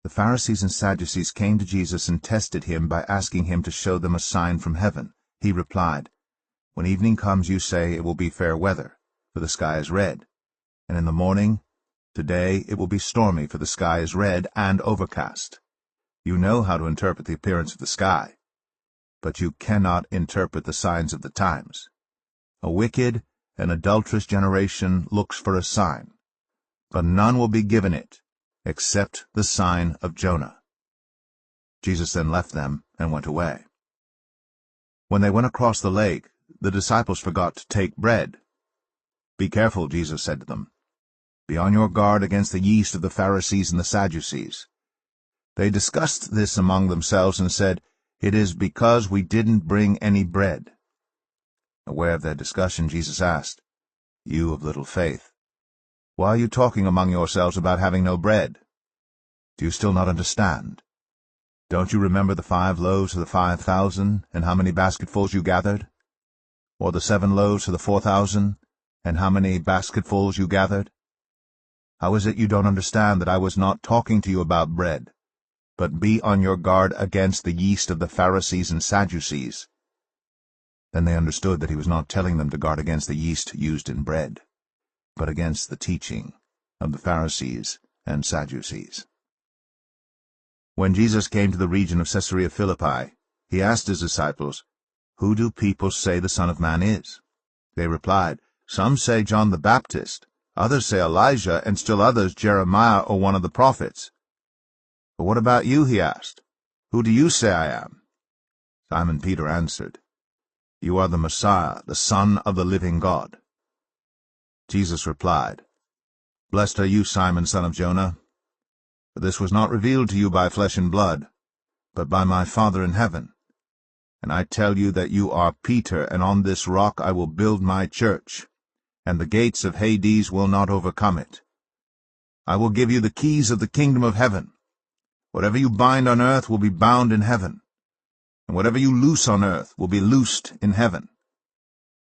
The Pharisees and Sadducees came to Jesus and tested him by asking him to show them a sign from heaven. He replied, "When evening comes you say it will be fair weather, for the sky is red. And in the morning, today it will be stormy, for the sky is red and overcast. You know how to interpret the appearance of the sky, but you cannot interpret the signs of the times. A wicked and adulterous generation looks for a sign, but none will be given it except the sign of Jonah." Jesus then left them and went away. When they went across the lake, the disciples forgot to take bread. "Be careful," Jesus said to them. "Be on your guard against the yeast of the Pharisees and the Sadducees." They discussed this among themselves and said, "It is because we didn't bring any bread." Aware of their discussion, Jesus asked, "You of little faith, why are you talking among yourselves about having no bread? Do you still not understand? Don't you remember the 5 loaves for the 5,000, and how many basketfuls you gathered? Or the 7 loaves for the 4,000, and how many basketfuls you gathered? How is it you don't understand that I was not talking to you about bread, but be on your guard against the yeast of the Pharisees and Sadducees?" Then they understood that he was not telling them to guard against the yeast used in bread, but against the teaching of the Pharisees and Sadducees. When Jesus came to the region of Caesarea Philippi, he asked his disciples, "Who do people say the Son of Man is?" They replied, "Some say John the Baptist, others say Elijah, and still others Jeremiah or one of the prophets." "But what about you?" he asked. "Who do you say I am?" Simon Peter answered, "You are the Messiah, the Son of the living God." Jesus replied, "Blessed are you, Simon, son of Jonah, for this was not revealed to you by flesh and blood, but by my Father in heaven. And I tell you that you are Peter, and on this rock I will build my church, and the gates of Hades will not overcome it. I will give you the keys of the kingdom of heaven. Whatever you bind on earth will be bound in heaven, and whatever you loose on earth will be loosed in heaven."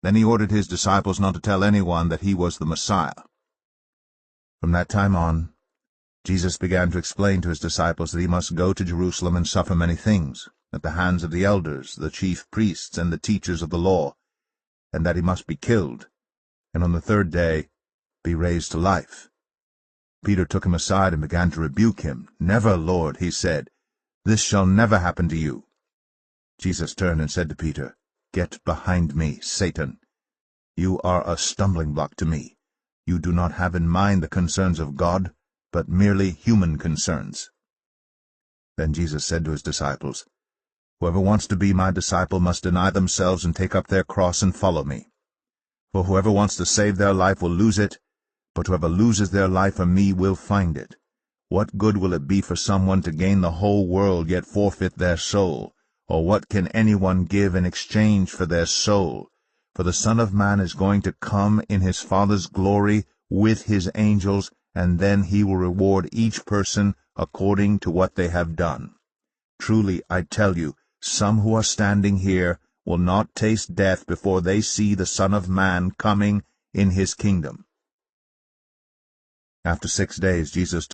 Then he ordered his disciples not to tell anyone that he was the Messiah. From that time on, Jesus began to explain to his disciples that he must go to Jerusalem and suffer many things at the hands of the elders, the chief priests, and the teachers of the law, and that he must be killed, and on the 3rd day be raised to life. Peter took him aside and began to rebuke him. "Never, Lord," he said, "this shall never happen to you." Jesus turned and said to Peter, "Get behind me, Satan. You are a stumbling block to me. You do not have in mind the concerns of God, but merely human concerns." Then Jesus said to his disciples, "Whoever wants to be my disciple must deny themselves and take up their cross and follow me. For whoever wants to save their life will lose it, but whoever loses their life for me will find it. What good will it be for someone to gain the whole world yet forfeit their soul? Or what can anyone give in exchange for their soul? For the Son of Man is going to come in his Father's glory with his angels, and then he will reward each person according to what they have done. Truly, I tell you, some who are standing here will not taste death before they see the Son of Man coming in his kingdom." After 6 days Jesus